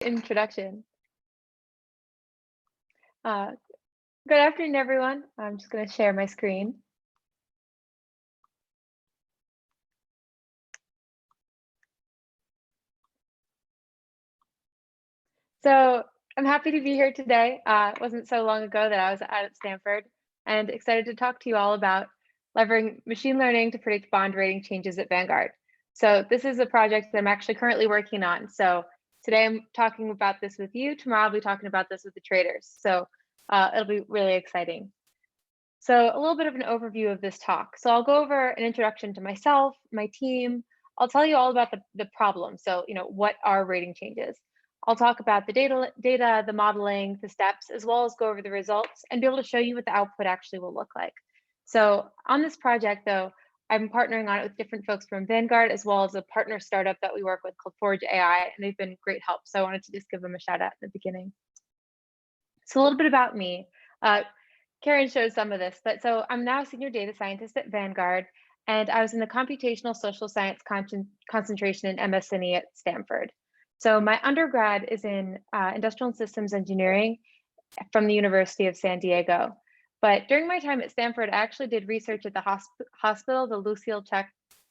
Introduction. Uh, Good afternoon, everyone. I'm just going to share my screen. So I'm happy to be here today. It wasn't so long ago that I was at Stanford and excited to talk to you all about leveraging machine learning to predict bond rating changes at Vanguard. So this is a project that I'm actually currently working on. So today I'm talking about this with you. Tomorrow I'll be talking about this with the traders. So it'll be really exciting. So a little bit of an overview of this talk. So I'll go over an introduction to myself, my team. I'll tell you all about the problem. So, what are rating changes? I'll talk about the data, the modeling, the steps, as well as go over the results and be able to show you what the output actually will look like. So on this project, though, I'm partnering on it with different folks from Vanguard, as well as a partner startup that we work with called Forge AI, and they've been great help. So I wanted to just give them a shout out at the beginning. So a little bit about me. Karen showed some of this, but so I'm now a senior data scientist at Vanguard, and I was in the computational social science concentration in MS&E at Stanford. So my undergrad is in industrial and systems engineering from the University of San Diego. But during my time at Stanford, I actually did research at the hospital, the Lucille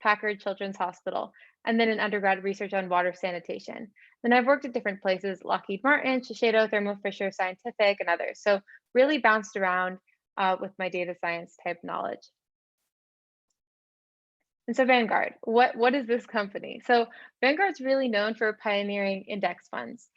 Packard Children's Hospital, and then an undergrad research on water sanitation. Then I've worked at different places, Lockheed Martin, Shiseido, Thermo Fisher Scientific, and others. So really bounced around with my data science type knowledge. And so Vanguard, what is this company? So Vanguard's really known for pioneering index funds,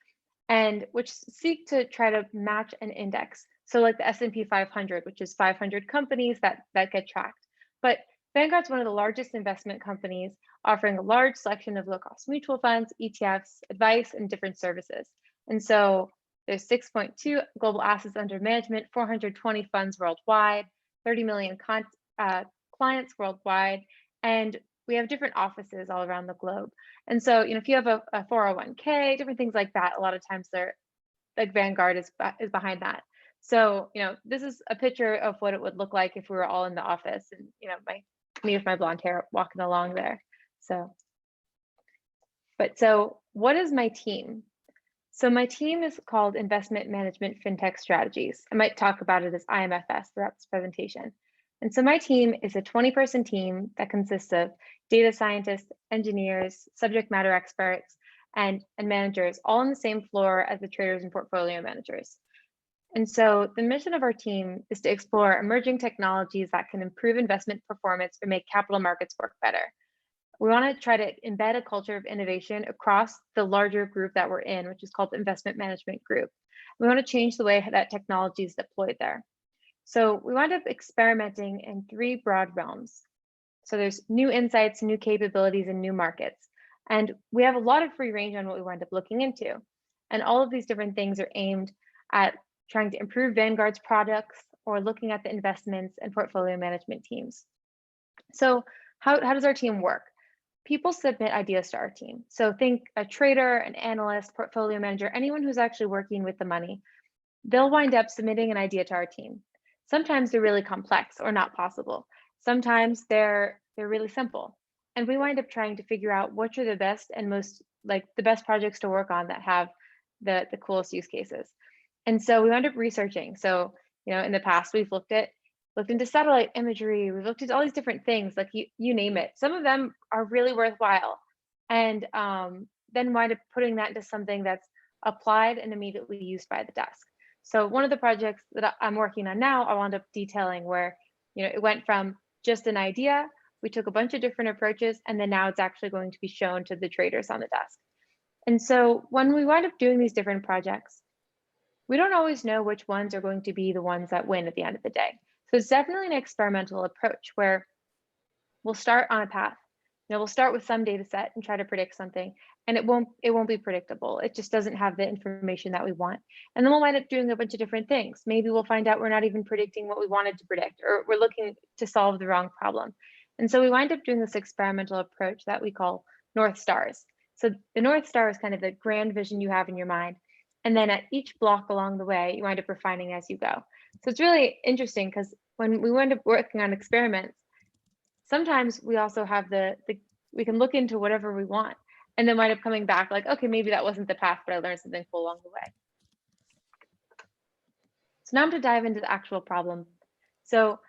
and which seek to try to match an index. So like the S&P 500, which is 500 companies that get tracked. But Vanguard's one of the largest investment companies, offering a large selection of low-cost mutual funds, ETFs, advice, and different services. And so there's 6.2 global assets under management, 420 funds worldwide, 30 million clients worldwide, and we have different offices all around the globe. And so, if you have a 401k, different things like that, a lot of times they're like Vanguard is behind that. So, this is a picture of what it would look like if we were all in the office, and me with my blonde hair walking along there. So what is my team? So my team is called Investment Management FinTech Strategies. I might talk about it as IMFS throughout this presentation. And so my team is a 20-person team that consists of data scientists, engineers, subject matter experts, and managers, all on the same floor as the traders and portfolio managers. And so the mission of our team is to explore emerging technologies that can improve investment performance or make capital markets work better. We want to try to embed a culture of innovation across the larger group that we're in, which is called the Investment Management Group. We want to change the way that technology is deployed there. So we wind up experimenting in 3 broad realms. So there's new insights, new capabilities, and new markets. And we have a lot of free range on what we wind up looking into. And all of these different things are aimed at trying to improve Vanguard's products or looking at the investments and portfolio management teams. So how does our team work? People submit ideas to our team. So think a trader, an analyst, portfolio manager, anyone who's actually working with the money. They'll wind up submitting an idea to our team. Sometimes they're really complex or not possible. Sometimes they're really simple. And we wind up trying to figure out which are the best and most the best projects to work on that have the coolest use cases. And so we wind up researching. So, in the past, we've looked into satellite imagery, we've looked at all these different things, like you name it. Some of them are really worthwhile. And then wind up putting that into something that's applied and immediately used by the desk. So one of the projects that I'm working on now, I wound up detailing where, it went from just an idea, we took a bunch of different approaches, and then now it's actually going to be shown to the traders on the desk. And so when we wind up doing these different projects, we don't always know which ones are going to be the ones that win at the end of the day. So it's definitely an experimental approach where we'll start on a path. We'll start with some data set and try to predict something, and it won't be predictable. It just doesn't have the information that we want. And then we'll wind up doing a bunch of different things. Maybe we'll find out we're not even predicting what we wanted to predict, or we're looking to solve the wrong problem. And so we wind up doing this experimental approach that we call North Stars. So the North Star is kind of the grand vision you have in your mind. And then at each block along the way, you wind up refining as you go. So it's really interesting because when we wind up working on experiments, sometimes we also have we can look into whatever we want. and then wind up coming back like, okay, maybe that wasn't the path, but I learned something cool along the way. So now I'm to dive into the actual problem. So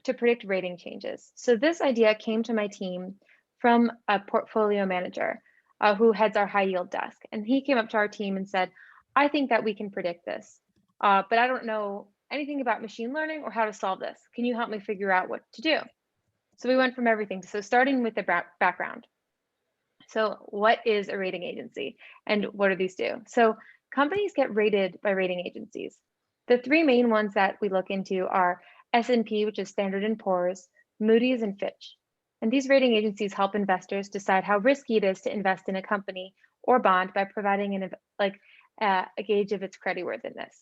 to predict rating changes. So this idea came to my team from a portfolio manager who heads our high yield desk. And he came up to our team and said, I think that we can predict this, but I don't know anything about machine learning or how to solve this. Can you help me figure out what to do? So we went from everything. So starting with the background. So what is a rating agency and what do these do? So companies get rated by rating agencies. The three main ones that we look into are S&P, which is Standard & Poor's, Moody's, and Fitch. And these rating agencies help investors decide how risky it is to invest in a company or bond by providing a gauge of its creditworthiness.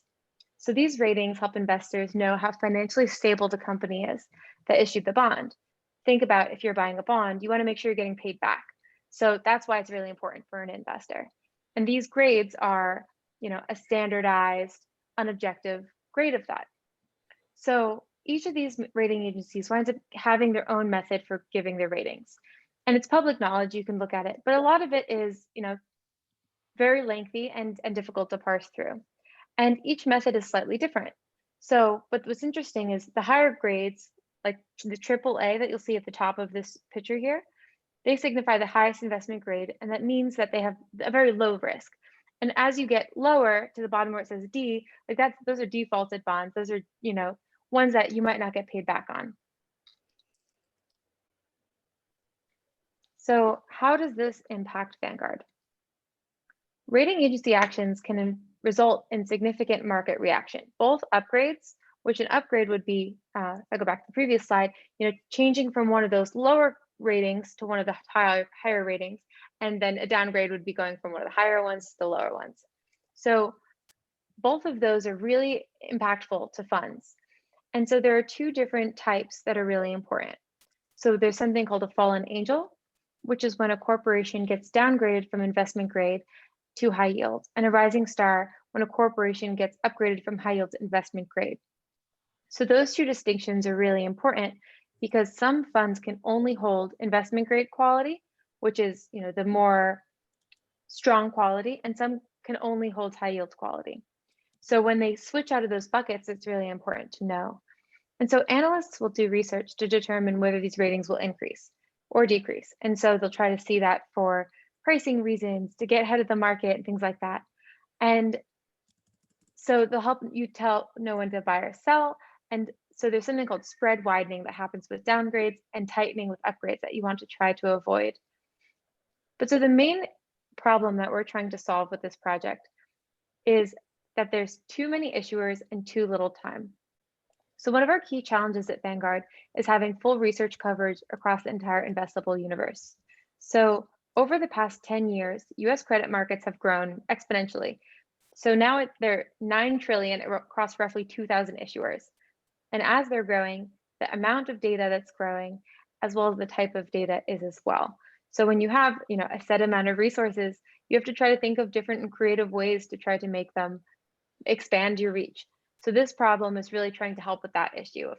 So these ratings help investors know how financially stable the company is that issued the bond. Think about if you're buying a bond, you want to make sure you're getting paid back. So that's why it's really important for an investor. And these grades are, a standardized, unobjective grade of that. So each of these rating agencies winds up having their own method for giving their ratings. And it's public knowledge, you can look at it, but a lot of it is, very lengthy and difficult to parse through. And each method is slightly different. So, but what's interesting is the higher grades, like the AAA that you'll see at the top of this picture here, they signify the highest investment grade, and that means that they have a very low risk. And as you get lower to the bottom where it says D, those are defaulted bonds. Those are, ones that you might not get paid back on. So how does this impact Vanguard? Rating agency actions can result in significant market reaction, both upgrades, which an upgrade would be, if I go back to the previous slide, changing from one of those lower ratings to one of the higher ratings, and then a downgrade would be going from one of the higher ones to the lower ones. So both of those are really impactful to funds. And so there are two different types that are really important. So there's something called a fallen angel, which is when a corporation gets downgraded from investment grade to high yield, and a rising star when a corporation gets upgraded from high yield to investment grade. So those two distinctions are really important because some funds can only hold investment grade quality, which is the more strong quality, and some can only hold high yield quality. So when they switch out of those buckets, it's really important to know. And so analysts will do research to determine whether these ratings will increase or decrease. And so they'll try to see that for pricing reasons, to get ahead of the market and things like that. And so they'll help you know when to buy or sell. And so there's something called spread widening that happens with downgrades and tightening with upgrades that you want to try to avoid. But so the main problem that we're trying to solve with this project is that there's too many issuers and too little time. So one of our key challenges at Vanguard is having full research coverage across the entire investable universe. So over the past 10 years, US credit markets have grown exponentially. So now they're 9 trillion across roughly 2,000 issuers. And as they're growing, the amount of data that's growing, as well as the type of data is as well. So when you have a set amount of resources, you have to try to think of different and creative ways to try to make them expand your reach. So this problem is really trying to help with that issue of,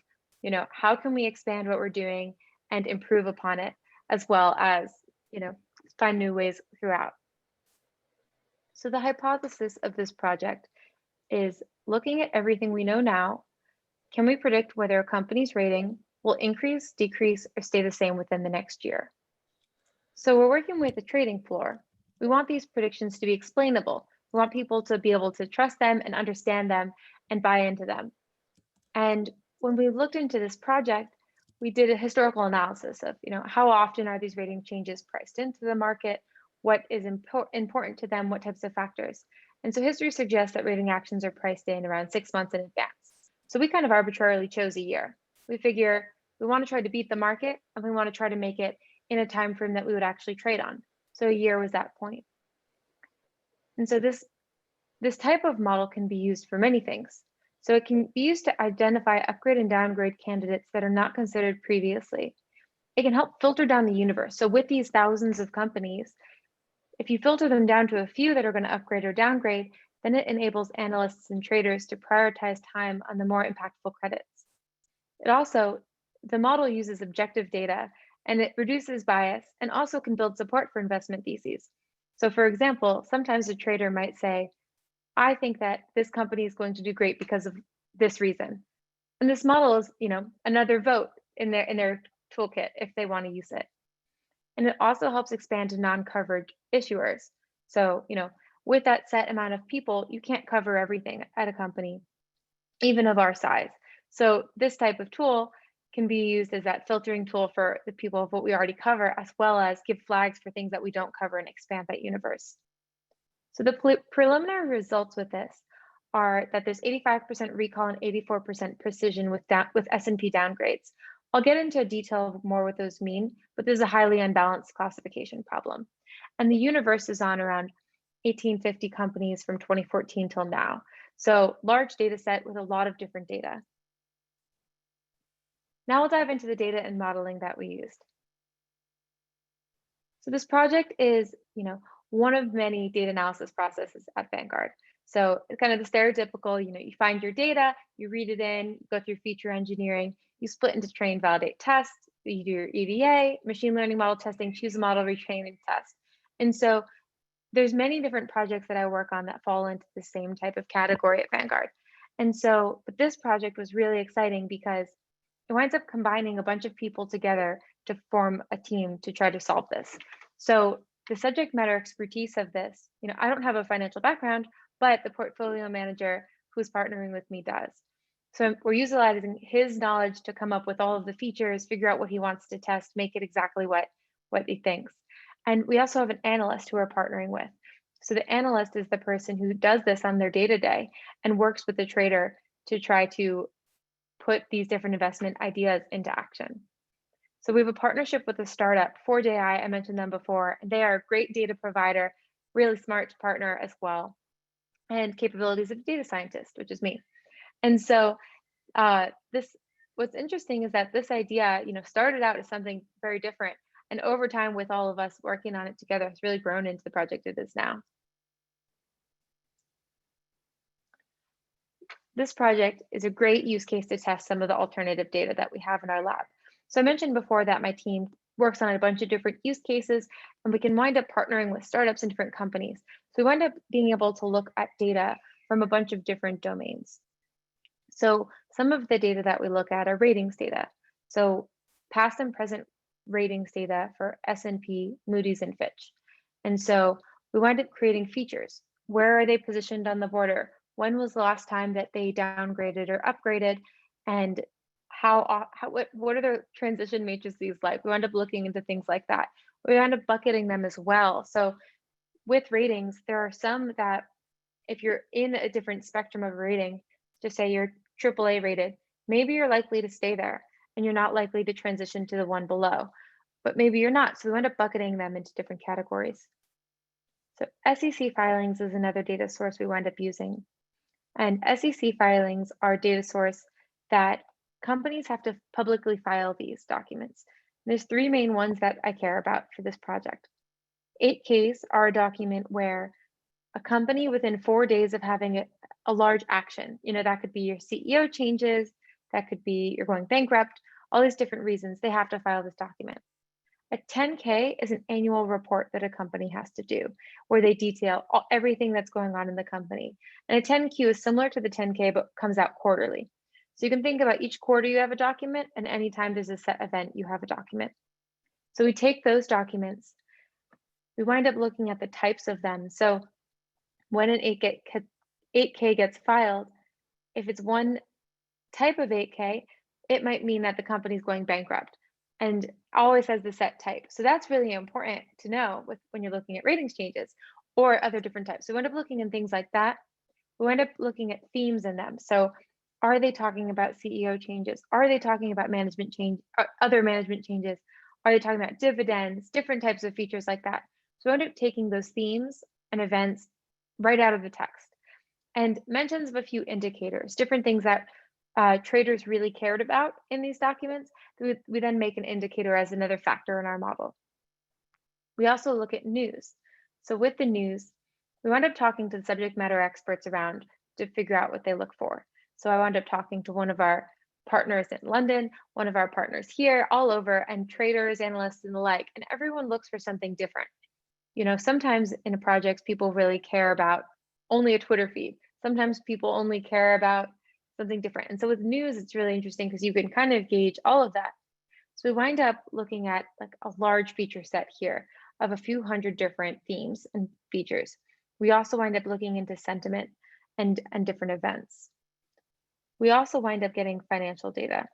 how can we expand what we're doing and improve upon it, as well as, find new ways throughout. So the hypothesis of this project is looking at everything we know now, can we predict whether a company's rating will increase, decrease, or stay the same within the next year? So we're working with the trading floor. We want these predictions to be explainable. We want people to be able to trust them and understand them and buy into them. And when we looked into this project, we did a historical analysis of, how often are these rating changes priced into the market? What is important to them? What types of factors? And so history suggests that rating actions are priced in around 6 months in advance. So we kind of arbitrarily chose a year. We figure we want to try to beat the market, and we want to try to make it in a time frame that we would actually trade on. So a year was that point. And so this type of model can be used for many things. So it can be used to identify upgrade and downgrade candidates that are not considered previously. It can help filter down the universe. So with these thousands of companies, if you filter them down to a few that are going to upgrade or downgrade, then it enables analysts and traders to prioritize time on the more impactful credits. The model uses objective data and it reduces bias and also can build support for investment theses. So for example, sometimes a trader might say, I think that this company is going to do great because of this reason. And this model is, another vote in their toolkit if they want to use it. And it also helps expand to non-covered issuers. So, with that set amount of people, you can't cover everything at a company, even of our size. So this type of tool can be used as that filtering tool for the people of what we already cover, as well as give flags for things that we don't cover and expand that universe. So the preliminary results with this are that there's 85% recall and 84% precision with S&P downgrades. I'll get into detail more what those mean, but there's a highly unbalanced classification problem. And the universe is on around 1850 companies from 2014 till now. So large data set with a lot of different data. Now we'll dive into the data and modeling that we used. So this project is, one of many data analysis processes at Vanguard. So it's kind of the stereotypical, you find your data, you read it in, go through feature engineering, you split into train, validate, test, you do your EDA, machine learning model testing, choose a model, retrain, and test. And so there's many different projects that I work on that fall into the same type of category at Vanguard. And so, but this project was really exciting because it winds up combining a bunch of people together to form a team to try to solve this. So the subject matter expertise of this, I don't have a financial background, but the portfolio manager who's partnering with me does. So we're utilizing his knowledge to come up with all of the features, figure out what he wants to test, make it exactly what he thinks. And we also have an analyst who we're partnering with. So the analyst is the person who does this on their day-to-day and works with the trader to try to put these different investment ideas into action. So we have a partnership with a startup, 4JI, I mentioned them before, and they are a great data provider, really smart partner as well, and capabilities of a data scientist, which is me. And so what's interesting is that this idea, started out as something very different. And over time, with all of us working on it together, it's really grown into the project it is now. This project is a great use case to test some of the alternative data that we have in our lab. So I mentioned before that my team works on a bunch of different use cases, and we can wind up partnering with startups and different companies. So we wind up being able to look at data from a bunch of different domains. So some of the data that we look at are ratings data. So past and present ratings data for S&P, Moody's, and Fitch. And so we wind up creating features. Where are they positioned on the border? When was the last time that they downgraded or upgraded? And what are their transition matrices like? We wind up looking into things like that. We wind up bucketing them as well. So with ratings, there are some that if you're in a different spectrum of rating, just say you're AAA rated, maybe you're likely to stay there and you're not likely to transition to the one below, but maybe you're not. So we end up bucketing them into different categories. So SEC filings is another data source we wind up using. And SEC filings are a data source that companies have to publicly file these documents. There's three main ones that I care about for this project. 8Ks are a document where a company within 4 days of having a large action, that could be your CEO changes, that could be you're going bankrupt, all these different reasons, they have to file this document. A 10K is an annual report that a company has to do where they detail everything that's going on in the company. And a 10Q is similar to the 10K, but comes out quarterly. So you can think about each quarter you have a document, and anytime there's a set event, you have a document. So we take those documents, we wind up looking at the types of them. So when an 8K gets filed, if it's one type of 8K, it might mean that the company's going bankrupt and always has the set type. So that's really important to know when you're looking at ratings changes or other different types. So we end up looking at things like that. We end up looking at themes in them. So are they talking about CEO changes? Are they talking about management change, other management changes? Are they talking about dividends, different types of features like that? So we end up taking those themes and events right out of the text and mentions of a few indicators, different things that traders really cared about in these documents. We then make an indicator as another factor in our model. We also look at news. So with the news, we wound up talking to the subject matter experts around to figure out what they look for. So I wound up talking to one of our partners in London, one of our partners here, all over, and traders, analysts, and the like. And everyone looks for something different. Sometimes in a project, people really care about only a Twitter feed. Sometimes people only care about something different. And so with news, it's really interesting because you can kind of gauge all of that. So we wind up looking at like a large feature set here of a few hundred different themes and features. We also wind up looking into sentiment and different events. We also wind up getting financial data.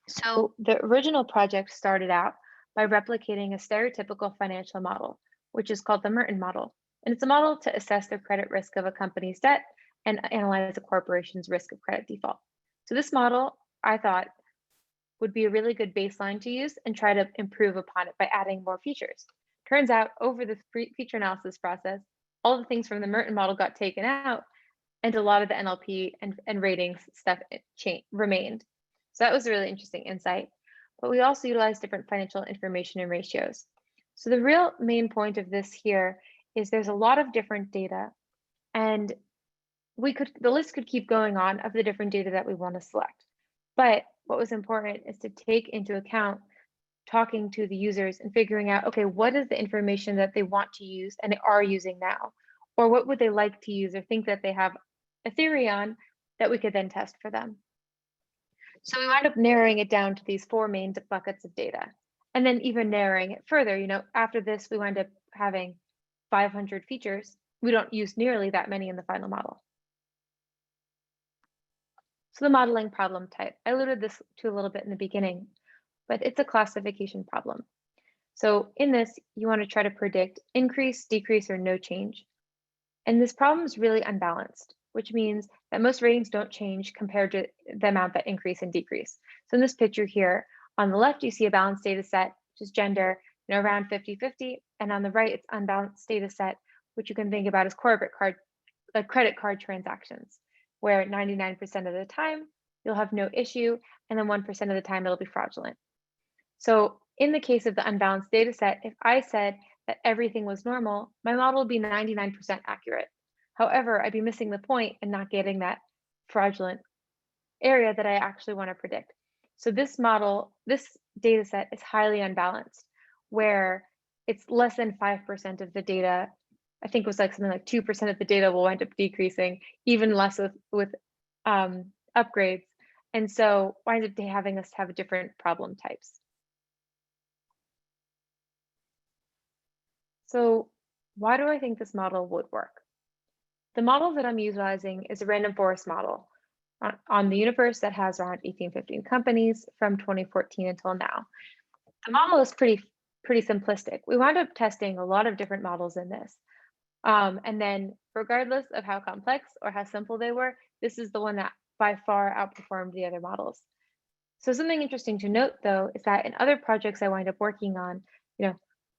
So the original project started out by replicating a stereotypical financial model, which is called the Merton model. And it's a model to assess the credit risk of a company's debt and analyze a corporation's risk of credit default. So this model, I thought, would be a really good baseline to use and try to improve upon it by adding more features. Turns out over the feature analysis process, all the things from the Merton model got taken out and a lot of the NLP and ratings stuff remained. So that was a really interesting insight. But we also utilized different financial information and ratios. So the real main point of this here is there's a lot of different data, and the list could keep going on of the different data that we want to select. But what was important is to take into account talking to the users and figuring out, okay, what is the information that they want to use and they are using now? Or what would they like to use or think that they have a theory on that we could then test for them? So we wound up narrowing it down to these 4 main buckets of data. And then even narrowing it further, after this, we wind up having 500 features. We don't use nearly that many in the final model. So the modeling problem type, I alluded this to a little bit in the beginning, but it's a classification problem. So in this, you want to try to predict increase, decrease, or no change. And this problem is really unbalanced, which means that most ratings don't change compared to the amount that increase and decrease. So in this picture here, on the left, you see a balanced data set, which is gender, around 50-50. And on the right, it's unbalanced data set, which you can think about as credit card transactions, where 99% of the time you'll have no issue, and then 1% of the time it'll be fraudulent. So in the case of the unbalanced data set, if I said that everything was normal, my model would be 99% accurate. However, I'd be missing the point and not getting that fraudulent area that I actually want to predict. So this data set is highly unbalanced, where it's less than 5% of the data. I think it was like something like 2% of the data will wind up decreasing, even less with upgrades. And so winds up having us have different problem types. So why do I think this model would work? The model that I'm utilizing is a random forest model on the universe that has around 1815 companies from 2014 until now. The model is pretty simplistic. We wound up testing a lot of different models in this. And then regardless of how complex or how simple they were, this is the one that by far outperformed the other models. So something interesting to note, though, is that in other projects I wind up working on,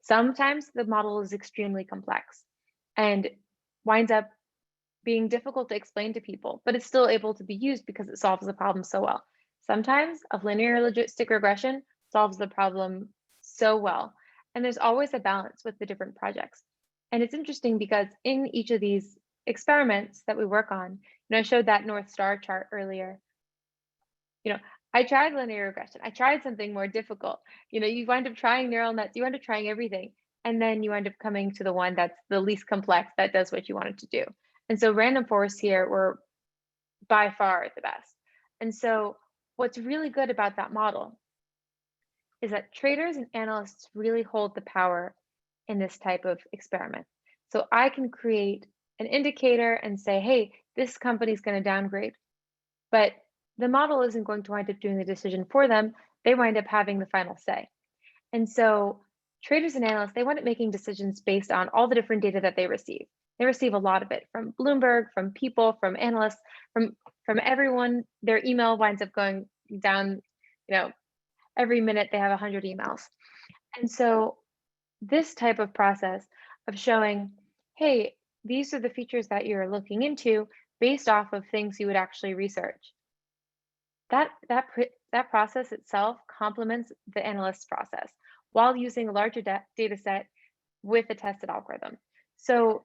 sometimes the model is extremely complex and winds up being difficult to explain to people, but it's still able to be used because it solves the problem so well. Sometimes a linear logistic regression solves the problem so well. And there's always a balance with the different projects. And it's interesting because in each of these experiments that we work on, I showed that North Star chart earlier. I tried linear regression. I tried something more difficult. You wind up trying neural nets, you wind up trying everything. And then you end up coming to the one that's the least complex that does what you want it to do. And so random forests here were by far the best. And so what's really good about that model is that traders and analysts really hold the power in this type of experiment. So I can create an indicator and say, hey, this company's going to downgrade. But the model isn't going to wind up doing the decision for them. They wind up having the final say. And so traders and analysts, they wind up making decisions based on all the different data that they receive. They receive a lot of it from Bloomberg, from people, from analysts, from everyone. Their email winds up going down, every minute they have 100 emails. And so this type of process of showing, hey, these are the features that you're looking into based off of things you would actually research. That process itself complements the analyst's process while using a larger data set with a tested algorithm. So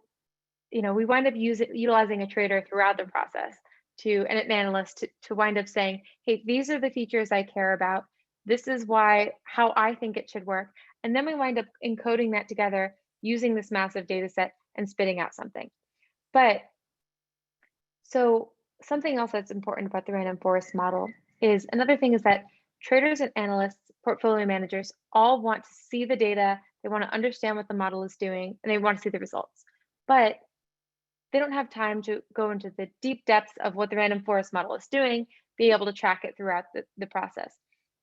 we wind up utilizing a trader throughout the process to an analyst to wind up saying, hey, these are the features I care about. This is how I think it should work. And then we wind up encoding that together using this massive data set and spitting out something. But so something else that's important about the random forest model is another thing is that traders and analysts, portfolio managers all want to see the data. They want to understand what the model is doing and they want to see the results. But they don't have time to go into the deep depths of what the random forest model is doing, be able to track it throughout the process.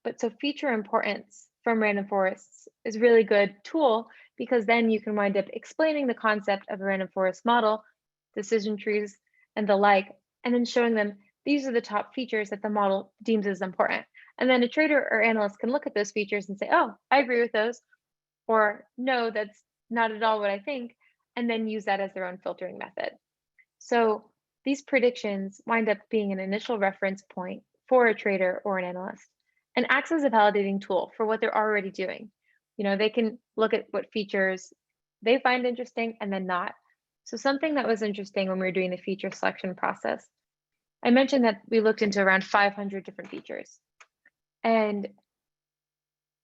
But so feature importance from random forests is a really good tool because then you can wind up explaining the concept of a random forest model, decision trees, and the like, and then showing them these are the top features that the model deems as important. And then a trader or analyst can look at those features and say, oh, I agree with those, or no, that's not at all what I think, and then use that as their own filtering method. So these predictions wind up being an initial reference point for a trader or an analyst and acts as a validating tool for what they're already doing. They can look at what features they find interesting and then not. So something that was interesting when we were doing the feature selection process, I mentioned that we looked into around 500 different features. And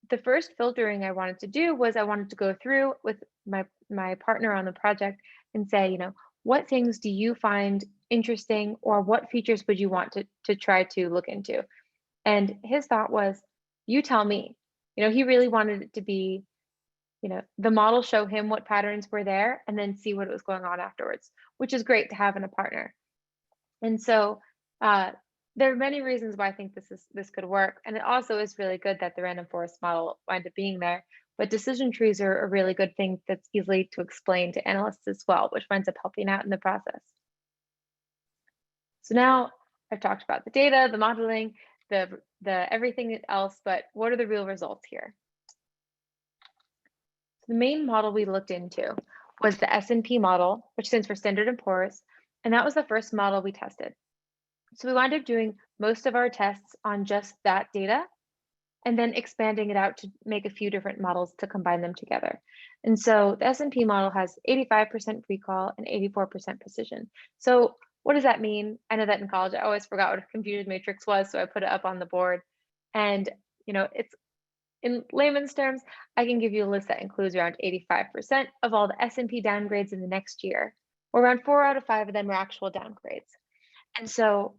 the first filtering I wanted to do was I wanted to go through with my partner on the project and say, what things do you find interesting or what features would you want to try to look into? And his thought was, you tell me. He really wanted it to be, the model show him what patterns were there and then see what was going on afterwards, which is great to have in a partner. And so there are many reasons why I think this could work. And it also is really good that the random forest model wind up being there. But decision trees are a really good thing that's easily to explain to analysts as well, which winds up helping out in the process. So now I've talked about the data, the modeling, the everything else, but what are the real results here? So the main model we looked into was the S&P model, which stands for Standard & Poor's, and that was the first model we tested. So we wound up doing most of our tests on just that data and then expanding it out to make a few different models to combine them together. And so the S&P model has 85% recall and 84% precision. So what does that mean? I know that in college, I always forgot what a computed matrix was, so I put it up on the board. And it's in layman's terms, I can give you a list that includes around 85% of all the S&P downgrades in the next year, or around 4 out of 5 of them are actual downgrades. And so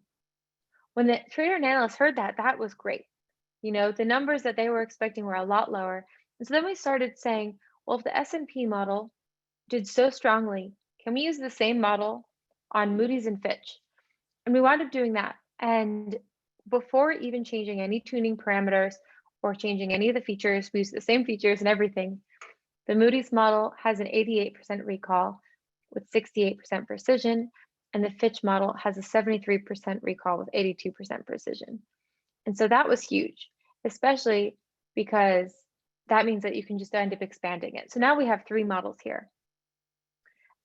when the trader and analyst heard that, that was great. The numbers that they were expecting were a lot lower. And so then we started saying, well, if the S&P model did so strongly, can we use the same model on Moody's and Fitch? And we wound up doing that. And before even changing any tuning parameters or changing any of the features, we use the same features and everything. The Moody's model has an 88% recall with 68% precision, and the Fitch model has a 73% recall with 82% precision. And so that was huge, especially because that means that you can just end up expanding it. So now we have 3 models here.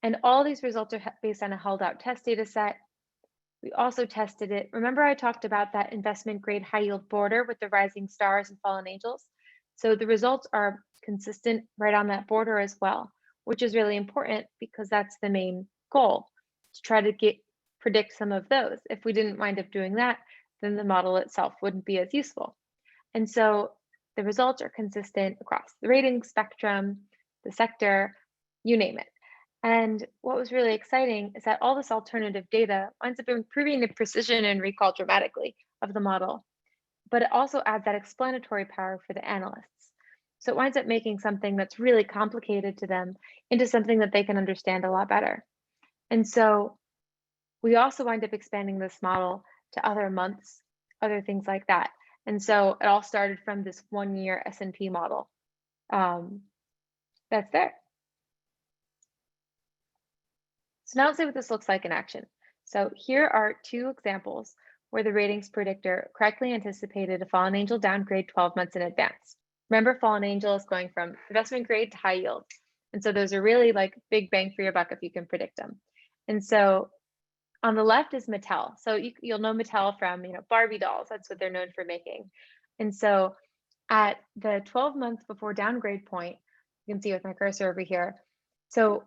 And all these results are based on a held out test data set. We also tested it. Remember I talked about that investment grade high yield border with the rising stars and fallen angels? So the results are consistent right on that border as well, which is really important because that's the main goal, to try to predict some of those. If we didn't wind up doing that, then the model itself wouldn't be as useful. And so the results are consistent across the rating spectrum, the sector, you name it. And what was really exciting is that all this alternative data winds up improving the precision and recall dramatically of the model, but it also adds that explanatory power for the analysts. So it winds up making something that's really complicated to them into something that they can understand a lot better. And so we also wind up expanding this model to other months, other things like that. And so it all started from this 1-year S&P model that's there. So now let's see what this looks like in action. So here are 2 examples where the ratings predictor correctly anticipated a fallen angel downgrade 12 months in advance. Remember, fallen angel is going from investment grade to high yield. And so those are really like big bang for your buck if you can predict them. And so on the left is Mattel. So you'll know Mattel from Barbie dolls. That's what they're known for making. And so at the 12 months before downgrade point, you can see with my cursor over here. So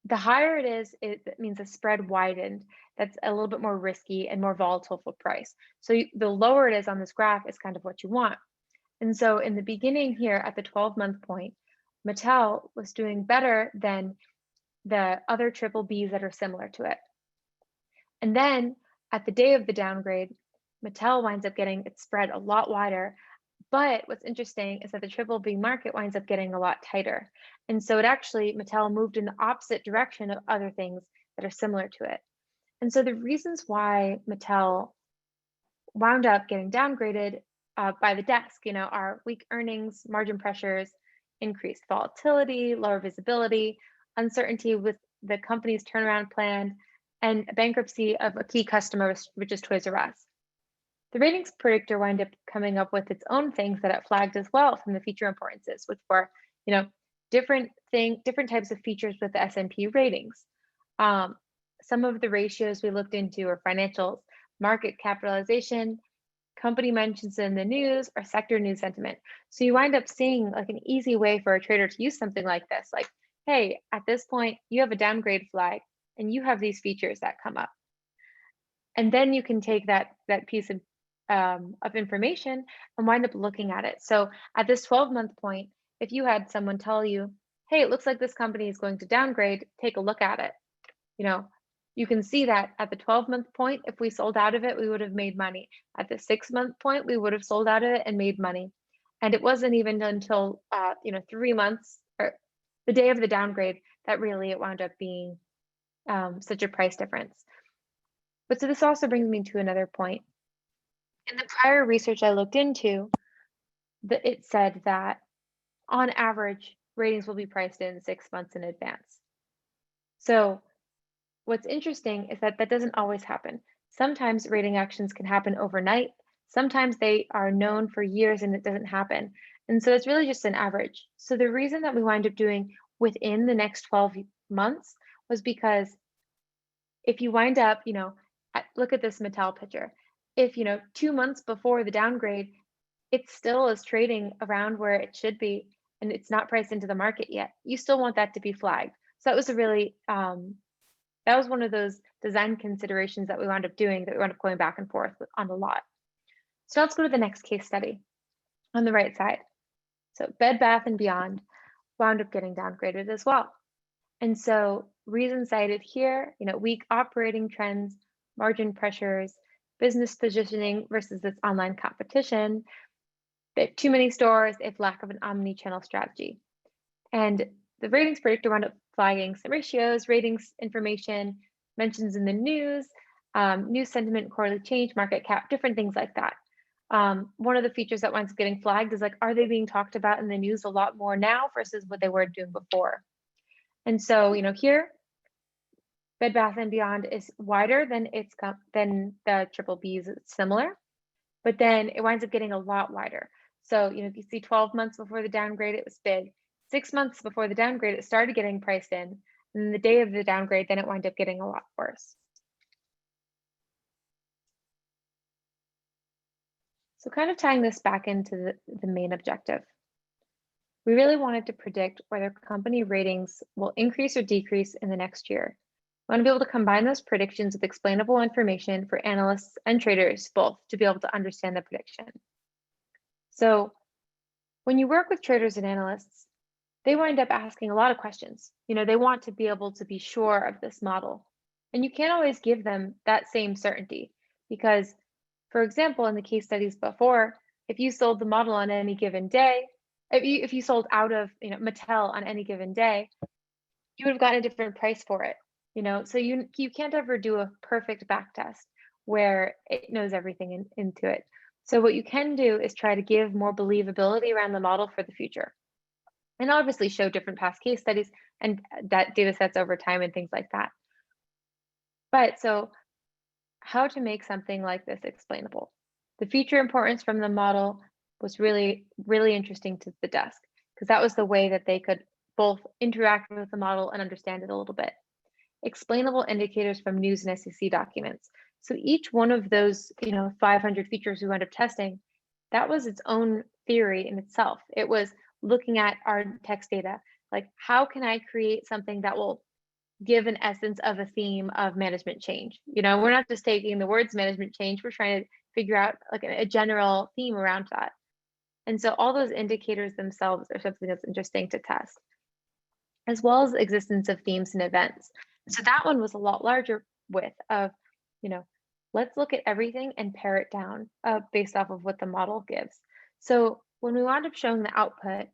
The higher it is, it means a spread widened. That's a little bit more risky and more volatile for price. So the lower it is on this graph is kind of what you want. And so in the beginning here at the 12-month point, Mattel was doing better than the other triple Bs that are similar to it. And then at the day of the downgrade, Mattel winds up getting its spread a lot wider. But what's interesting is that the triple B market winds up getting a lot tighter. And so Mattel moved in the opposite direction of other things that are similar to it. And so the reasons why Mattel wound up getting downgraded by the desk, are weak earnings, margin pressures, increased volatility, lower visibility, uncertainty with the company's turnaround plan, and bankruptcy of a key customer, which is Toys R Us. The ratings predictor wound up coming up with its own things that it flagged as well from the feature importances, which were, different types of features with the S&P ratings. Some of the ratios we looked into are financials, market capitalization, company mentions in the news, or sector news sentiment. So you wind up seeing like an easy way for a trader to use something like this, like, hey, at this point, you have a downgrade flag and you have these features that come up. And then you can take that piece of information and wind up looking at it. So at this 12-month point, if you had someone tell you, hey, it looks like this company is going to downgrade, take a look at it. You can see that at the 12-month point, if we sold out of it, we would have made money. At the 6-month point, we would have sold out of it and made money. And it wasn't even until 3 months or the day of the downgrade that really it wound up being such a price difference. But so this also brings me to another point. In the prior research I looked into, it said that on average, ratings will be priced in 6 months in advance. So what's interesting is that doesn't always happen. Sometimes rating actions can happen overnight. Sometimes they are known for years and it doesn't happen. And so it's really just an average. So the reason that we wind up doing within the next 12 months was because if you wind up, look at this Mattel picture. If, 2 months before the downgrade, it still is trading around where it should be and it's not priced into the market yet, you still want that to be flagged. So that was a really, that was one of those design considerations that we wound up doing that we wound up going back and forth on a lot. So let's go to the next case study on the right side. So Bed Bath & Beyond wound up getting downgraded as well. And so reasons cited here, weak operating trends, margin pressures, business positioning versus its online competition, they have too many stores, they have lack of an omni-channel strategy. And the ratings predictor wound up flagging some ratios, ratings information, mentions in the news, news sentiment, quarterly change, market cap, different things like that. One of the features that winds up getting flagged is like, are they being talked about in the news a lot more now versus what they were doing before? And so, here, Bed Bath & Beyond is wider than the triple Bs, it's similar, but then it winds up getting a lot wider. So, if you see 12 months before the downgrade, it was big. 6 months before the downgrade, it started getting priced in. And the day of the downgrade, then it wound up getting a lot worse. So kind of tying this back into the main objective. We really wanted to predict whether company ratings will increase or decrease in the next year. We want to be able to combine those predictions with explainable information for analysts and traders both to be able to understand the prediction. So when you work with traders and analysts, they wind up asking a lot of questions. They want to be able to be sure of this model. And you can't always give them that same certainty because, for example, in the case studies before, if you sold the model on any given day, if you sold out of Mattel on any given day, you would have gotten a different price for it. So you can't ever do a perfect back test where it knows everything into it. So what you can do is try to give more believability around the model for the future. And obviously show different past case studies and that data sets over time and things like that. But so how to make something like this explainable? The feature importance from the model was really, really interesting to the desk because that was the way that they could both interact with the model and understand it a little bit. Explainable indicators from news and SEC documents. So each one of those, 500 features we wound up testing, that was its own theory in itself. It was looking at our text data, like how can I create something that will give an essence of a theme of management change. We're not just taking the words management change, we're trying to figure out like a general theme around that. And so all those indicators themselves are something that's interesting to test, as well as the existence of themes and events. So that one was a lot larger with of, let's look at everything and pare it down based off of what the model gives. So when we wound up showing the output,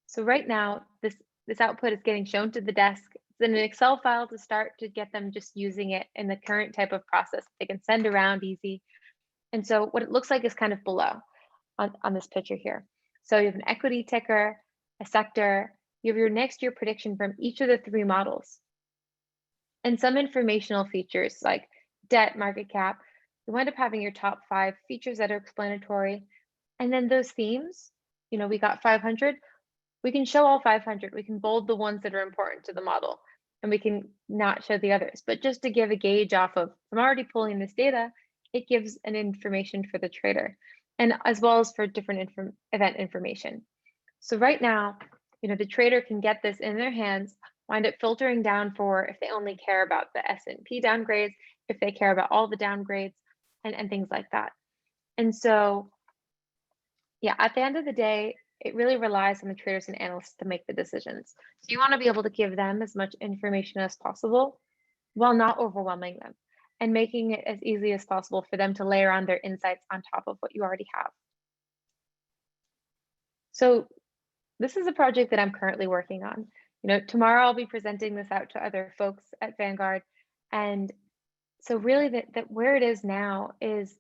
so right now this output is getting shown to the desk. It's in an Excel file to start to get them just using it in the current type of process. They can send around easy. And so what it looks like is kind of below on this picture here. So you have an equity ticker, a sector, you have your next year prediction from each of the three models, and some informational features like debt, market cap. You wind up having your top 5 features that are explanatory. And then those themes, we got 500. We can show all 500. We can bold the ones that are important to the model, and we can not show the others. But just to give a gauge off of, I'm already pulling this data, it gives an information for the trader, and as well as for different event information. So right now, the trader can get this in their hands, wind up filtering down for if they only care about the S&P downgrades, if they care about all the downgrades, and things like that. And so, yeah, at the end of the day, it really relies on the traders and analysts to make the decisions. So you want to be able to give them as much information as possible while not overwhelming them, and making it as easy as possible for them to layer on their insights on top of what you already have. So this is a project that I'm currently working on. Tomorrow I'll be presenting this out to other folks at Vanguard. And so really that where it is now is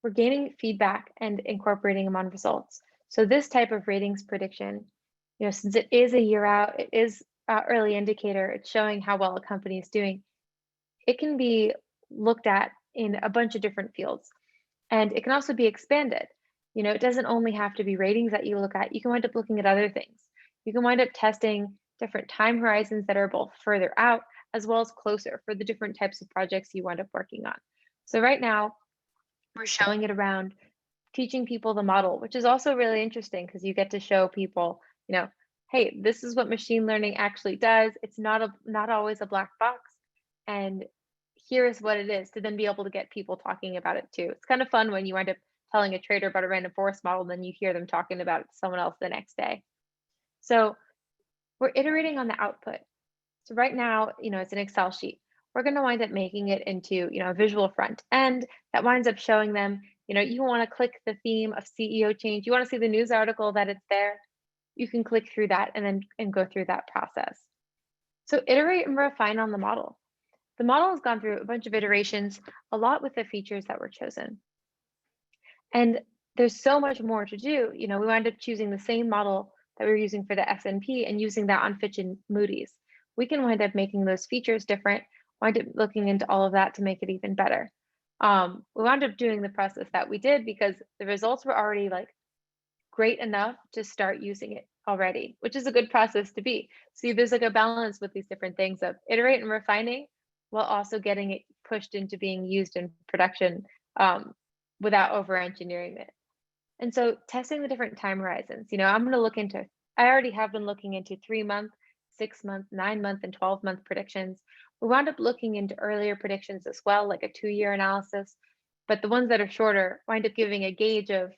we're gaining feedback and incorporating them on results. So this type of ratings prediction, since it is a year out, it is an early indicator, it's showing how well a company is doing. It can be looked at in a bunch of different fields, and it can also be expanded. It doesn't only have to be ratings that you look at. You can wind up looking at other things. You can wind up testing different time horizons that are both further out as well as closer for the different types of projects you wind up working on. So right now, we're showing it around teaching people the model, which is also really interesting because you get to show people, hey, this is what machine learning actually does. It's not always a black box, and here's what it is, to then be able to get people talking about it too. It's kind of fun when you wind up telling a trader about a random forest model, and then you hear them talking about it to someone else the next day. So we're iterating on the output. So right now, it's an Excel sheet. We're going to wind up making it into, a visual front end that winds up showing them, you want to click the theme of CEO change. You want to see the news article that it's there. You can click through that and go through that process. So iterate and refine on the model. The model has gone through a bunch of iterations, a lot with the features that were chosen. And there's so much more to do. We wind up choosing the same model that we were using for the S&P and using that on Fitch and Moody's. We can wind up making those features different, wind up looking into all of that to make it even better. We wound up doing the process that we did because the results were already great enough to start using it already, which is a good process to be. See, there's a balance with these different things of iterate and refining while also getting it pushed into being used in production without over engineering it. And so testing the different time horizons, I'm going to look into, I already have been looking into 3-month, 6-month, 9-month, and 12-month predictions. We wound up looking into earlier predictions as well, like a 2-year analysis, but the ones that are shorter wind up giving a gauge of,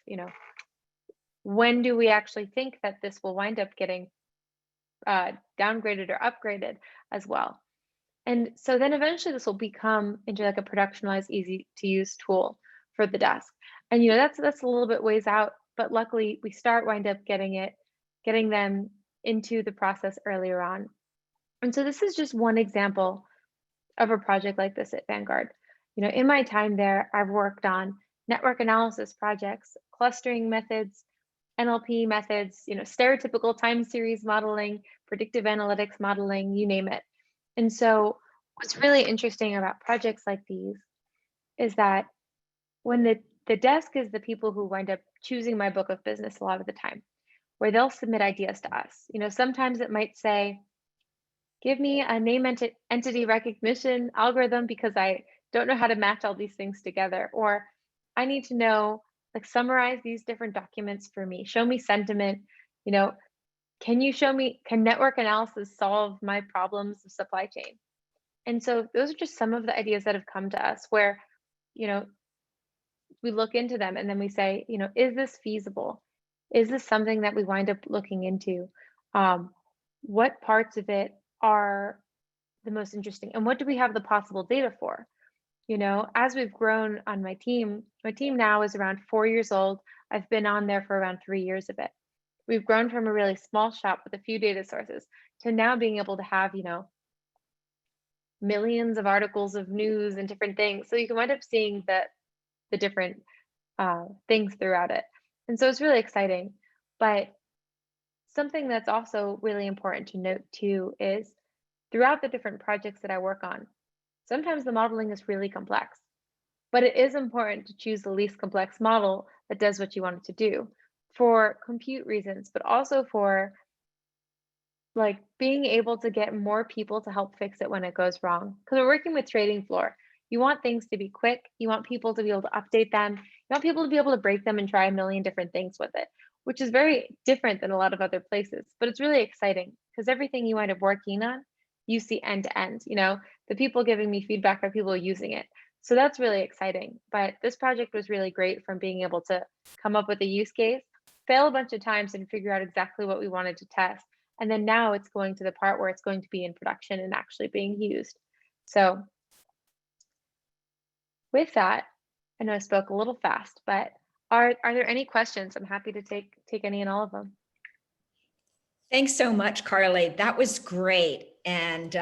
when do we actually think that this will wind up getting downgraded or upgraded as well. And so then eventually this will become into a productionalized, easy to use tool for the desk. And that's a little bit ways out, but luckily we wind up getting them into the process earlier on. And so this is just one example of a project like this at Vanguard. In my time there, I've worked on network analysis projects, clustering methods, NLP methods, stereotypical time series modeling, predictive analytics modeling, you name it. And so what's really interesting about projects like these is that when the desk is the people who wind up choosing my book of business a lot of the time, where they'll submit ideas to us. Sometimes it might say, give me a name entity recognition algorithm because I don't know how to match all these things together. Or I need to know, summarize these different documents for me. Show me sentiment. can you show me, can network analysis solve my problems of supply chain? And so those are just some of the ideas that have come to us where, you know, we look into them and then we say, is this feasible? Is this something that we wind up looking into? Um, what parts of it are the most interesting? And what do we have the possible data for? As we've grown on my team now is around 4 years old. I've been on there for around 3 years of it. We've grown from a really small shop with a few data sources to now being able to have, millions of articles of news and different things. So you can wind up seeing the different things throughout it. And so it's really exciting. But something that's also really important to note too is throughout the different projects that I work on, sometimes the modeling is really complex, but it is important to choose the least complex model that does what you want it to do for compute reasons, but also for like being able to get more people to help fix it when it goes wrong. Because we're working with trading floor. You want things to be quick. You want people to be able to update them. You want people to be able to break them and try a million different things with it, which is very different than a lot of other places. But it's really exciting because everything you wind up working on, you see end to end. The people giving me feedback are people using it. So that's really exciting. But this project was really great from being able to come up with a use case, fail a bunch of times and figure out exactly what we wanted to test. And then now it's going to the part where it's going to be in production and actually being used. So with that, I know I spoke a little fast, but are there any questions? I'm happy to take any and all of them. Thanks so much, Carly. That was great. And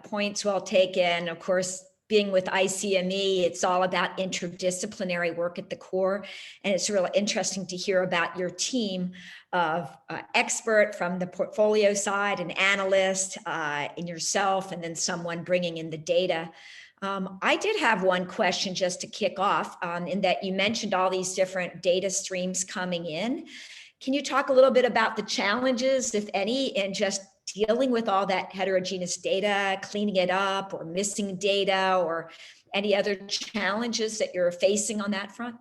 points well taken. Of course, being with ICME, it's all about interdisciplinary work at the core. And it's really interesting to hear about your team of expert from the portfolio side, an analyst, and yourself, and then someone bringing in the data. I did have one question just to kick off in that you mentioned all these different data streams coming in. Can you talk a little bit about the challenges, if any, in just dealing with all that heterogeneous data, cleaning it up, or missing data, or any other challenges that you're facing on that front?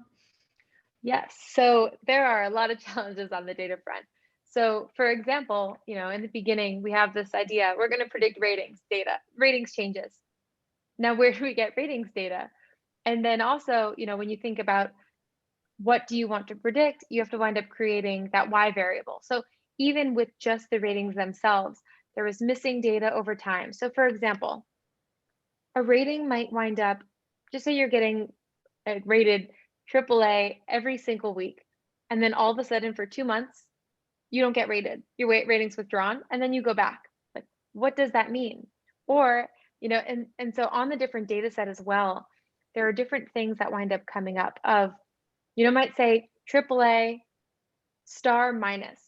Yes, so there are a lot of challenges on the data front. So for example, in the beginning, we have this idea, we're going to predict ratings changes. Now, where do we get ratings data? And then also, when you think about what do you want to predict, you have to wind up creating that Y variable. So even with just the ratings themselves, there was missing data over time. So for example, a rating might wind up, just say you're getting rated AAA every single week, and then all of a sudden for 2 months, you don't get rated. Your rating's withdrawn, and then you go back. Like, what does that mean? Or, and so on the different data set as well, there are different things that wind up coming up of, might say AAA star minus.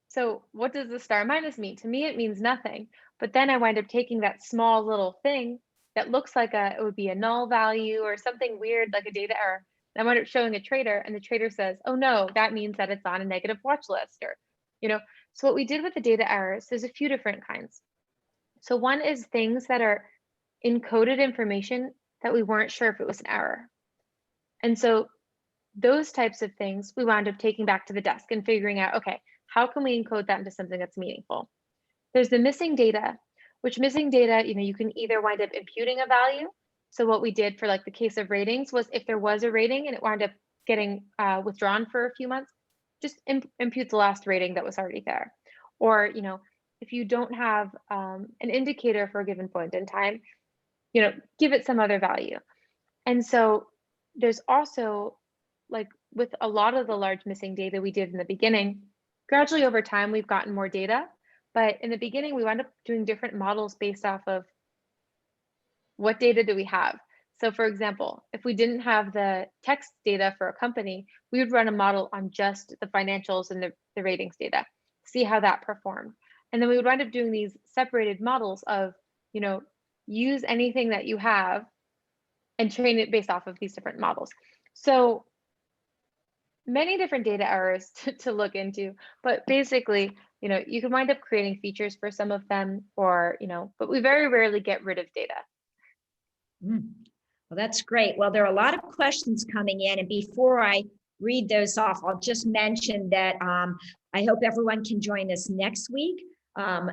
So what does the star minus mean? To me, it means nothing. But then I wind up taking that small little thing that looks like it would be a null value or something weird like a data error. And I wind up showing a trader, and the trader says, oh no, that means that it's on a negative watch list. Or, so what we did with the data errors, there's a few different kinds. So one is things that are encoded information that we weren't sure if it was an error. And so those types of things we wound up taking back to the desk and figuring out, okay, how can we encode that into something that's meaningful? There's the missing data, which missing data, you can either wind up imputing a value. So what we did for like the case of ratings was if there was a rating and it wound up getting withdrawn for a few months, just impute the last rating that was already there. Or, if you don't have an indicator for a given point in time, give it some other value. And so there's also, like with a lot of the large missing data we did in the beginning, gradually over time, we've gotten more data. But in the beginning, we wound up doing different models based off of what data do we have. So for example, if we didn't have the text data for a company, we would run a model on just the financials and the ratings data, see how that performed. And then we would wind up doing these separated models of, use anything that you have and train it based off of these different models. So many different data errors to look into, but basically, you can wind up creating features for some of them, or, but we very rarely get rid of data. Well, that's great. Well, there are a lot of questions coming in, and before I read those off, I'll just mention that I hope everyone can join us next week,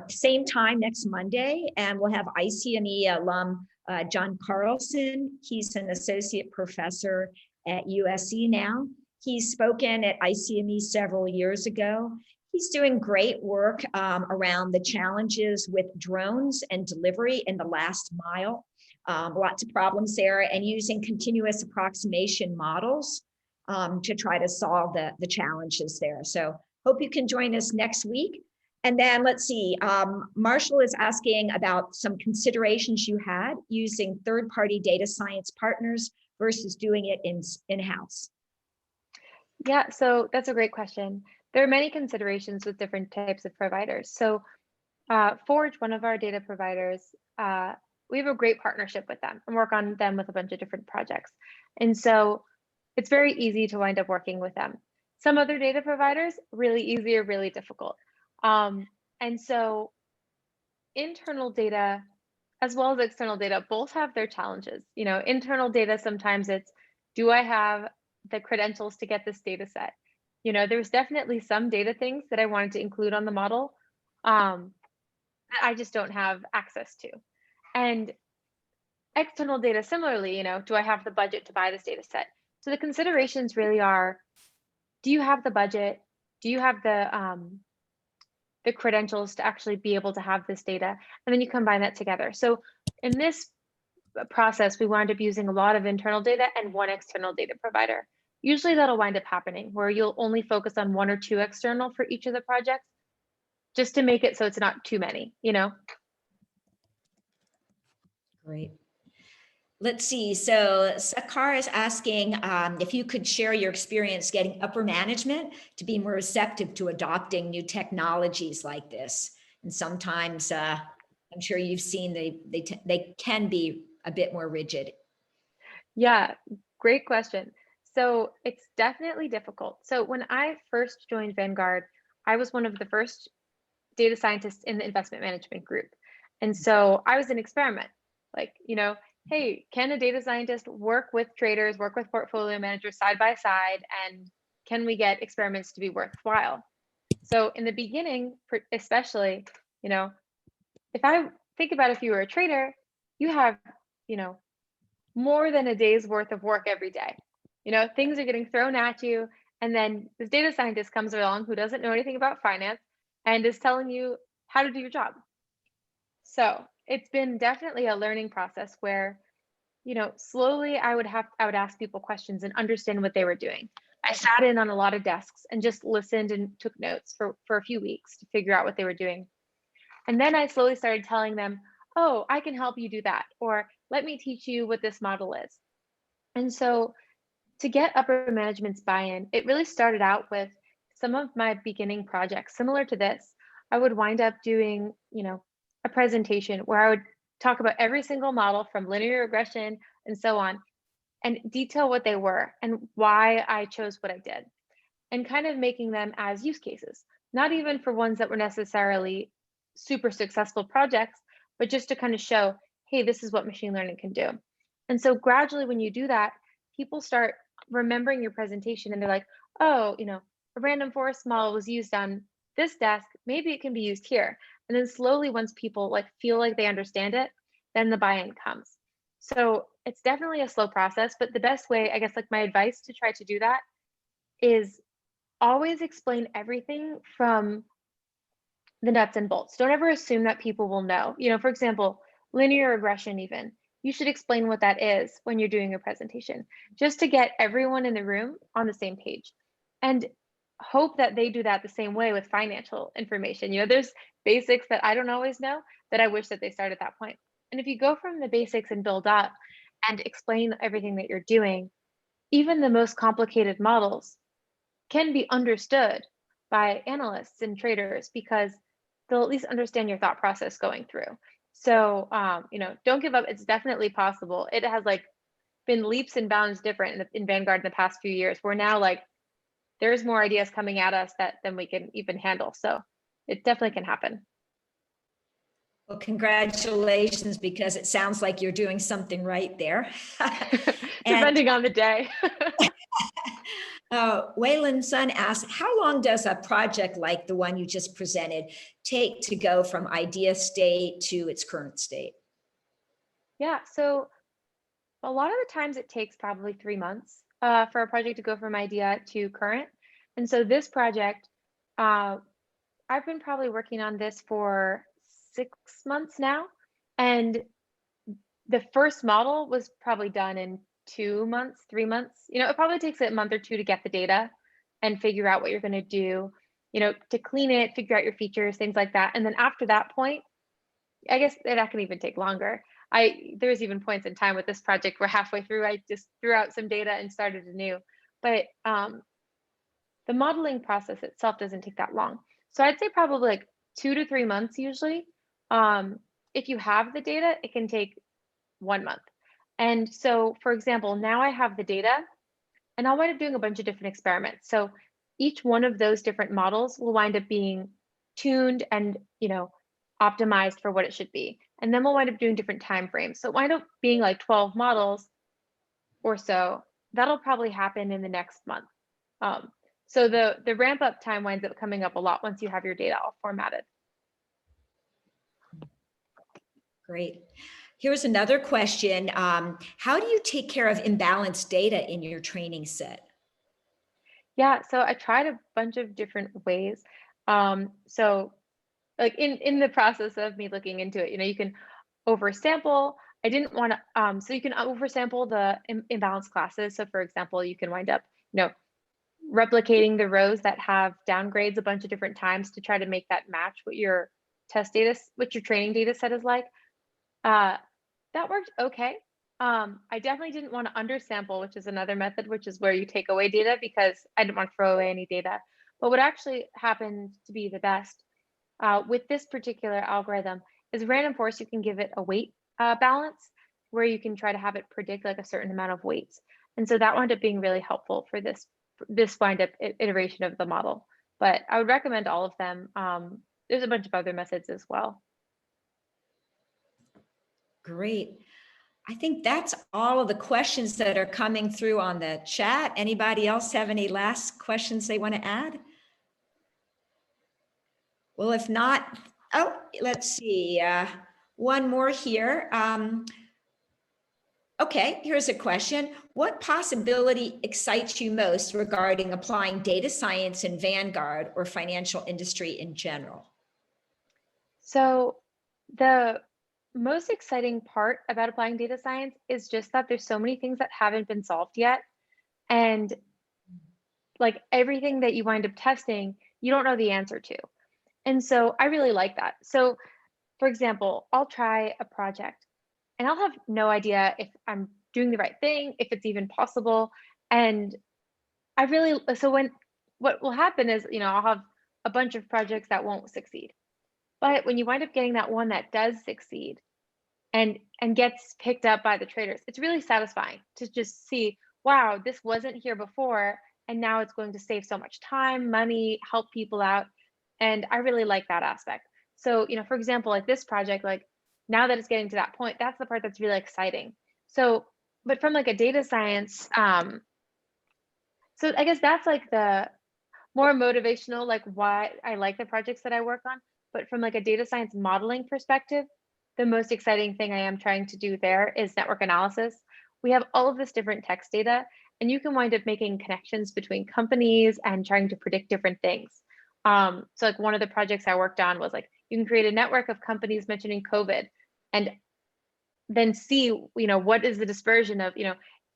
same time next Monday, and we'll have ICME alum John Carlson. He's an associate professor at USC now. He's spoken at ICME several years ago. He's doing great work around the challenges with drones and delivery in the last mile. Lots of problems there, and using continuous approximation models to try to solve the challenges there. So hope you can join us next week. And then let's see, Marshall is asking about some considerations you had using third-party data science partners versus doing it in-house. Yeah, so that's a great question. There are many considerations with different types of providers. So Forge, one of our data providers, we have a great partnership with them and work on them with a bunch of different projects. And so it's very easy to wind up working with them. Some other data providers, really easy or really difficult. And so internal data as well as external data both have their challenges. You know, internal data, sometimes it's, do I have the credentials to get this data set? You know, there's definitely some data things that I wanted to include on the model that I just don't have access to. And external data, similarly, you know, do I have the budget to buy this data set? So the considerations really are, do you have the budget? Do you have the credentials to actually be able to have this data? And then you combine that together. So in this process, we wound up using a lot of internal data and one external data provider. Usually that'll wind up happening where you'll only focus on one or two external for each of the projects, just to make it so it's not too many, you know? Great. Let's see. So Sakar is asking if you could share your experience getting upper management to be more receptive to adopting new technologies like this. And sometimes I'm sure you've seen they can be a bit more rigid. Yeah, great question. So it's definitely difficult. So when I first joined Vanguard, I was one of the first data scientists in the investment management group. And so I was an experiment, like, you know, hey, can a data scientist work with traders, work with portfolio managers side by side, and can we get experiments to be worthwhile? So in the beginning, especially, you know, if I think about if you were a trader, you have, you know, more than a day's worth of work every day. You know, things are getting thrown at you, and then this data scientist comes along who doesn't know anything about finance and is telling you how to do your job. So it's been definitely a learning process where, you know, slowly I would ask people questions and understand what they were doing. I sat in on a lot of desks and just listened and took notes for a few weeks to figure out what they were doing. And then I slowly started telling them, oh, I can help you do that, or let me teach you what this model is. And so to get upper management's buy-in, it really started out with some of my beginning projects similar to this. I would wind up doing, you know, a presentation where I would talk about every single model from linear regression and so on, and detail what they were and why I chose what I did, and kind of making them as use cases, not even for ones that were necessarily super successful projects, but just to kind of show, hey, this is what machine learning can do. And so gradually when you do that, people start remembering your presentation and they're like, oh, you know, a random forest model was used on this desk, maybe it can be used here. And then slowly, once people like feel like they understand it, then the buy-in comes. So it's definitely a slow process, but the best way, I guess, like my advice to try to do that is always explain everything from the nuts and bolts. Don't ever assume that people will know. You know, for example, linear regression even, you should explain what that is when you're doing your presentation, just to get everyone in the room on the same page. And hope that they do that the same way with financial information. You know, there's basics that I don't always know that I wish that they start at that point. And if you go from the basics and build up and explain everything that you're doing, even the most complicated models can be understood by analysts and traders because they'll at least understand your thought process going through. So, you know, don't give up. It's definitely possible. It has like been leaps and bounds different in Vanguard in the past few years. We're now like, there's more ideas coming at us than we can even handle. So it definitely can happen. Well, congratulations, because it sounds like you're doing something right there. Depending on the day. Wayland's son asked, how long does a project like the one you just presented take to go from idea state to its current state? Yeah, so a lot of the times it takes probably 3 months for a project to go from idea to current. And so this project, uh, I've been probably working on this for 6 months now. And the first model was probably done in 2 months, 3 months. It probably takes a month or two to get the data and figure out what you're going to do, to clean it, figure out your features, things like that. And then after that point, I guess that can even take longer. There's even points in time with this project where halfway through, I just threw out some data and started anew. But the modeling process itself doesn't take that long. So I'd say probably like 2 to 3 months usually. If you have the data, it can take 1 month. And so, for example, now I have the data and I'll wind up doing a bunch of different experiments. So each one of those different models will wind up being tuned and, optimized for what it should be. And then we'll wind up doing different time frames. So it wind up being like 12 models or so. That'll probably happen in the next month. So the ramp up time winds up coming up a lot once you have your data all formatted. Great. Here's another question. How do you take care of imbalanced data in your training set? Yeah, so I tried a bunch of different ways. So like in the process of me looking into it, you can oversample. I didn't want to, so you can oversample the imbalanced classes. So for example, you can wind up, replicating the rows that have downgrades a bunch of different times to try to make that match what your what your training data set is like. That worked okay. I definitely didn't want to undersample, which is another method, which is where you take away data because I didn't want to throw away any data. But what actually happened to be the best with this particular algorithm is random forest. You can give it a weight balance where you can try to have it predict like a certain amount of weights. And so that wound up being really helpful for this wind up iteration of the model. But I would recommend all of them. There's a bunch of other methods as well. Great. I think that's all of the questions that are coming through on the chat. Anybody else have any last questions they want to add? Well, if not, let's see. One more here. Okay, here's a question. What possibility excites you most regarding applying data science in Vanguard or financial industry in general? So the most exciting part about applying data science is just that there's so many things that haven't been solved yet. And like everything that you wind up testing, you don't know the answer to. And so I really like that. So for example, I'll try a project and I'll have no idea if I'm doing the right thing, if it's even possible. And what will happen is, I'll have a bunch of projects that won't succeed. But when you wind up getting that one that does succeed and gets picked up by the traders, it's really satisfying to just see, wow, this wasn't here before, and now it's going to save so much time, money, help people out. And I really like that aspect. So, for example, like this project, like now that it's getting to that point, that's the part that's really exciting. So, but from like a data science, so I guess that's like the more motivational, like why I like the projects that I work on. But from like a data science modeling perspective, the most exciting thing I am trying to do there is network analysis. We have all of this different text data, and you can wind up making connections between companies and trying to predict different things. So like one of the projects I worked on was like, you can create a network of companies mentioning COVID and then see, what is the dispersion of,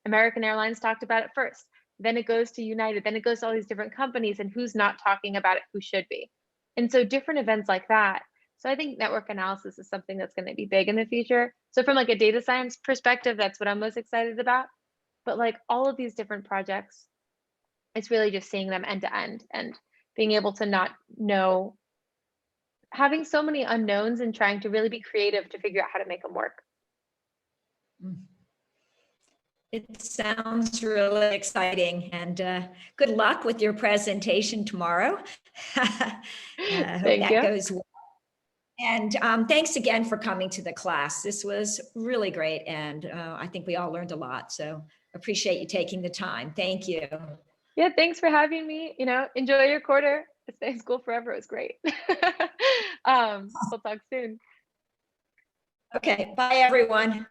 American Airlines talked about it first, then it goes to United, then it goes to all these different companies and who's not talking about it, who should be. And so different events like that. So I think network analysis is something that's going to be big in the future. So from like a data science perspective, that's what I'm most excited about. But like all of these different projects, it's really just seeing them end to end and being able to not know, having so many unknowns and trying to really be creative to figure out how to make them work. It sounds really exciting, and good luck with your presentation tomorrow. I hope that goes well. And thanks again for coming to the class. This was really great, and I think we all learned a lot. So appreciate you taking the time. Thank you. Yeah, thanks for having me. Enjoy your quarter. Stay in school forever. It was great. We'll talk soon. Okay, bye everyone.